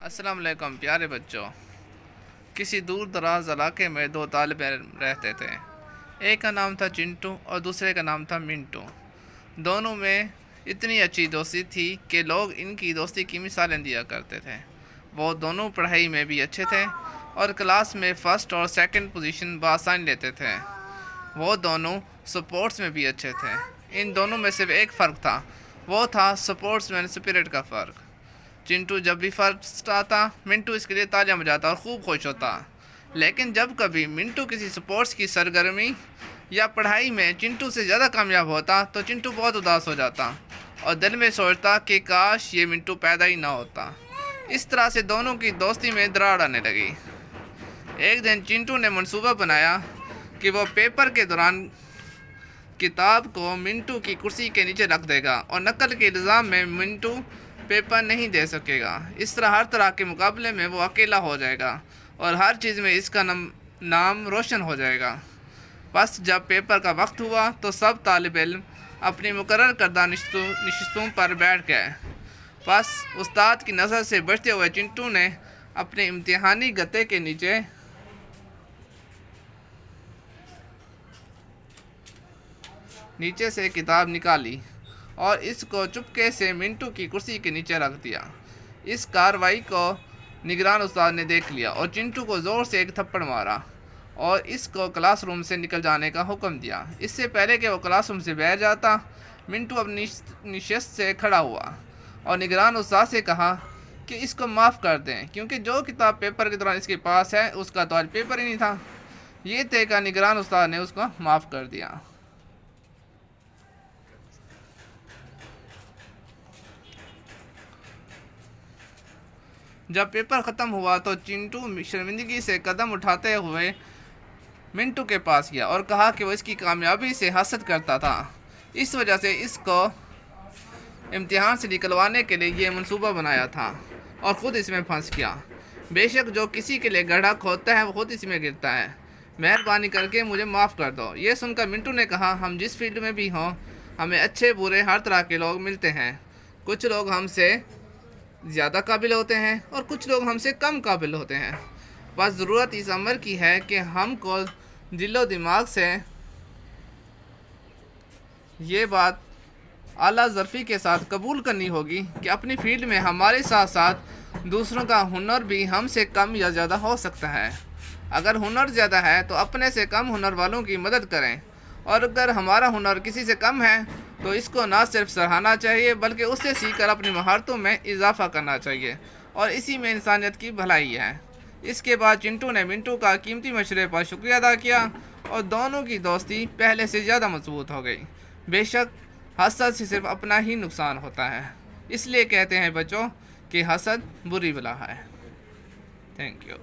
السلام علیکم پیارے بچوں۔ کسی دور دراز علاقے میں دو طالب علم رہتے تھے۔ ایک کا نام تھا چنٹو اور دوسرے کا نام تھا منٹو۔ دونوں میں اتنی اچھی دوستی تھی کہ لوگ ان کی دوستی کی مثالیں دیا کرتے تھے۔ وہ دونوں پڑھائی میں بھی اچھے تھے اور کلاس میں فرسٹ اور سیکنڈ پوزیشن بآسانی لیتے تھے۔ وہ دونوں سپورٹس میں بھی اچھے تھے۔ ان دونوں میں صرف ایک فرق تھا، وہ تھا سپورٹس مین اسپرٹ کا فرق۔ چنٹو جب بھی فرسٹ آتا، منٹو اس کے لیے تالیاں بجاتا اور خوب خوش ہوتا۔ لیکن جب کبھی منٹو کسی سپورٹس کی سرگرمی یا پڑھائی میں چنٹو سے زیادہ کامیاب ہوتا تو چنٹو بہت اداس ہو جاتا اور دل میں سوچتا کہ کاش یہ منٹو پیدا ہی نہ ہوتا۔ اس طرح سے دونوں کی دوستی میں دراڑ آنے لگی۔ ایک دن چنٹو نے منصوبہ بنایا کہ وہ پیپر کے دوران کتاب کو منٹو کی کرسی کے نیچے رکھ دے گا اور نقل کے الزام میں منٹو پیپر نہیں دے سکے گا۔ اس طرح ہر طرح کے مقابلے میں وہ اکیلا ہو جائے گا اور ہر چیز میں اس کا نام روشن ہو جائے گا۔ بس جب پیپر کا وقت ہوا تو سب طالب علم اپنی مقرر کردہ نشستوں پر بیٹھ گئے۔ بس استاد کی نظر سے بچتے ہوئے چنٹو نے اپنے امتحانی گتے کے نیچے سے کتاب نکالی اور اس کو چپکے سے منٹو کی کرسی کے نیچے رکھ دیا۔ اس کارروائی کو نگران استاد نے دیکھ لیا اور چنٹو کو زور سے ایک تھپڑ مارا اور اس کو کلاس روم سے نکل جانے کا حکم دیا۔ اس سے پہلے کہ وہ کلاس روم سے بیٹھ جاتا، منٹو اپنی نشست سے کھڑا ہوا اور نگران استاد سے کہا کہ اس کو معاف کر دیں، کیونکہ جو کتاب پیپر کے دوران اس کے پاس ہے اس کا تو آج پیپر ہی نہیں تھا۔ یہ طے کا نگران استاد نے اس کو معاف کر دیا۔ جب پیپر ختم ہوا تو چنٹو شرمندگی سے قدم اٹھاتے ہوئے منٹو کے پاس گیا اور کہا کہ وہ اس کی کامیابی سے حسد کرتا تھا، اس وجہ سے اس کو امتحان سے نکلوانے کے لیے یہ منصوبہ بنایا تھا اور خود اس میں پھنس گیا۔ بے شک جو کسی کے لیے گڑھا کھودتا ہے وہ خود اس میں گرتا ہے۔ مہربانی کر کے مجھے معاف کر دو۔ یہ سن کر منٹو نے کہا، ہم جس فیلڈ میں بھی ہوں، ہمیں اچھے برے ہر طرح کے لوگ ملتے ہیں۔ کچھ لوگ ہم سے زیادہ قابل ہوتے ہیں اور کچھ لوگ ہم سے کم قابل ہوتے ہیں۔ بس ضرورت اس امر کی ہے کہ ہم کو دل و دماغ سے یہ بات اعلیٰ ظرفی کے ساتھ قبول کرنی ہوگی کہ اپنی فیلڈ میں ہمارے ساتھ ساتھ دوسروں کا ہنر بھی ہم سے کم یا زیادہ ہو سکتا ہے۔ اگر ہنر زیادہ ہے تو اپنے سے کم ہنر والوں کی مدد کریں، اور اگر ہمارا ہنر کسی سے کم ہے تو اس کو نہ صرف سراہنا چاہیے بلکہ اس سے سیکھ کر اپنی مہارتوں میں اضافہ کرنا چاہیے، اور اسی میں انسانیت کی بھلائی ہے۔ اس کے بعد چنٹو نے منٹو کا قیمتی مشورے پر شکریہ ادا کیا اور دونوں کی دوستی پہلے سے زیادہ مضبوط ہو گئی۔ بے شک حسد سے صرف اپنا ہی نقصان ہوتا ہے، اس لیے کہتے ہیں بچوں کہ حسد بری بلا ہے۔ Thank you.